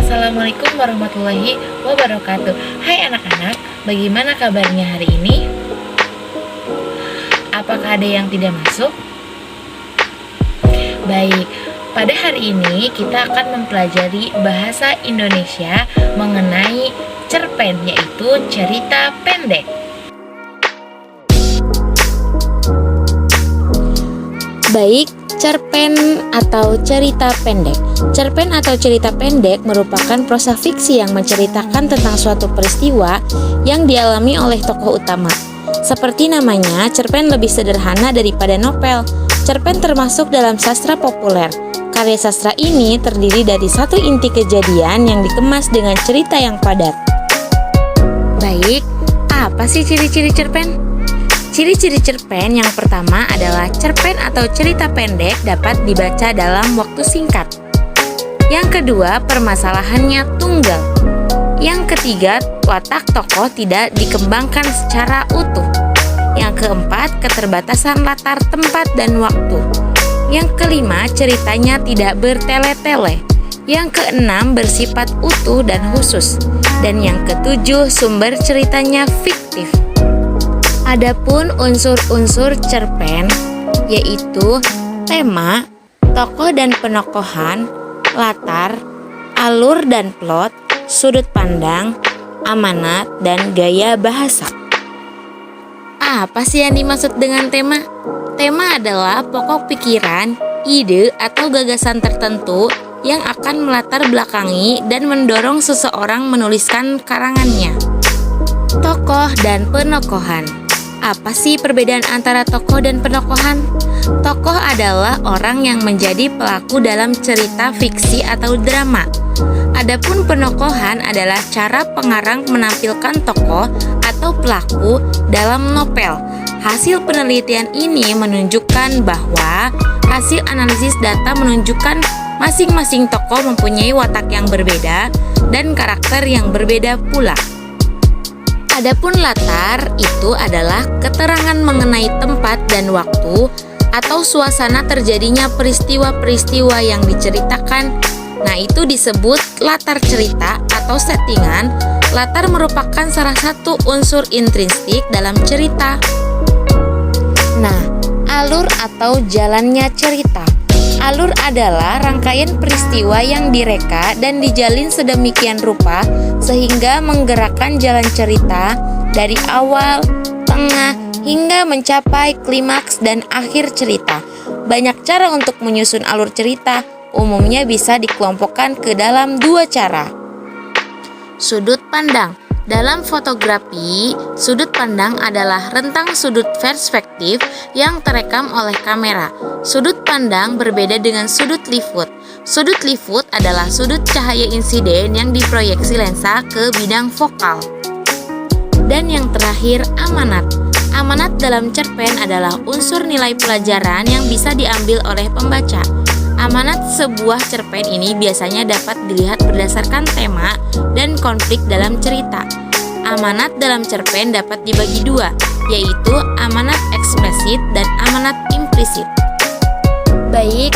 Assalamualaikum warahmatullahi wabarakatuh. Hai anak-anak, bagaimana kabarnya hari ini? Apakah ada yang tidak masuk? Baik, pada hari ini kita akan mempelajari bahasa Indonesia mengenai cerpen, yaitu cerita pendek. Baik, cerpen atau cerita pendek. Cerpen atau cerita pendek merupakan prosa fiksi yang menceritakan tentang suatu peristiwa yang dialami oleh tokoh utama. Seperti namanya, cerpen lebih sederhana daripada novel. Cerpen termasuk dalam sastra populer. Karya sastra ini terdiri dari satu inti kejadian yang dikemas dengan cerita yang padat. Baik, apa sih ciri-ciri cerpen? Ciri-ciri cerpen yang pertama adalah cerpen atau cerita pendek dapat dibaca dalam waktu singkat. Yang kedua, permasalahannya tunggal. Yang ketiga, watak tokoh tidak dikembangkan secara utuh. Yang keempat, keterbatasan latar tempat dan waktu. Yang kelima, ceritanya tidak bertele-tele. Yang keenam, bersifat utuh dan khusus. Dan yang ketujuh, sumber ceritanya fiktif. Adapun unsur-unsur cerpen yaitu tema, tokoh dan penokohan, latar, alur dan plot, sudut pandang, amanat, dan gaya bahasa. Apa sih yang dimaksud dengan tema? Tema adalah pokok pikiran, ide, atau gagasan tertentu yang akan melatar belakangi dan mendorong seseorang menuliskan karangannya. Tokoh dan penokohan. Apa sih perbedaan antara tokoh dan penokohan? Tokoh adalah orang yang menjadi pelaku dalam cerita fiksi atau drama. Adapun penokohan adalah cara pengarang menampilkan tokoh atau pelaku dalam novel. Hasil penelitian ini menunjukkan bahwa hasil analisis data menunjukkan masing-masing tokoh mempunyai watak yang berbeda dan karakter yang berbeda pula. Adapun latar itu adalah keterangan mengenai tempat dan waktu atau suasana terjadinya peristiwa-peristiwa yang diceritakan. Nah, itu disebut latar cerita atau settingan. Latar merupakan salah satu unsur intrinsik dalam cerita. Nah, alur atau jalannya cerita. Alur adalah rangkaian peristiwa yang direka dan dijalin sedemikian rupa sehingga menggerakkan jalan cerita dari awal, tengah, hingga mencapai klimaks dan akhir cerita. Banyak cara untuk menyusun alur cerita, umumnya bisa dikelompokkan ke dalam dua cara. Sudut pandang. Dalam fotografi, sudut pandang adalah rentang sudut perspektif yang terekam oleh kamera. Sudut pandang berbeda dengan sudut lift. Sudut lift adalah sudut cahaya insiden yang diproyeksi lensa ke bidang fokal. Dan yang terakhir, amanat. Amanat dalam cerpen adalah unsur nilai pelajaran yang bisa diambil oleh pembaca. Amanat sebuah cerpen ini biasanya dapat dilihat berdasarkan tema dan konflik dalam cerita. Amanat dalam cerpen dapat dibagi dua, yaitu amanat eksplisit dan amanat implisit. Baik,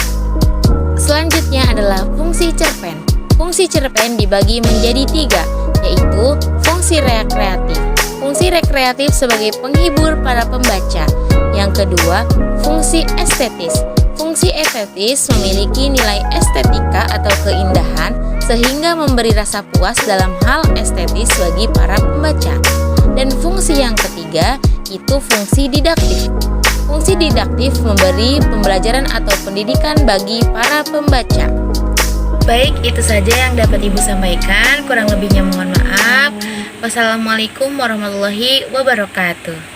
selanjutnya adalah fungsi cerpen. Fungsi cerpen dibagi menjadi tiga, yaitu fungsi rekreatif. Fungsi rekreatif sebagai penghibur para pembaca. Yang kedua, fungsi estetis. Fungsi estetis memiliki nilai estetika atau keindahan sehingga memberi rasa puas dalam hal estetis bagi para pembaca. Dan fungsi yang ketiga itu fungsi didaktif. Fungsi didaktif memberi pembelajaran atau pendidikan bagi para pembaca. Baik, itu saja yang dapat Ibu sampaikan. Kurang lebihnya mohon maaf. Wassalamualaikum warahmatullahi wabarakatuh.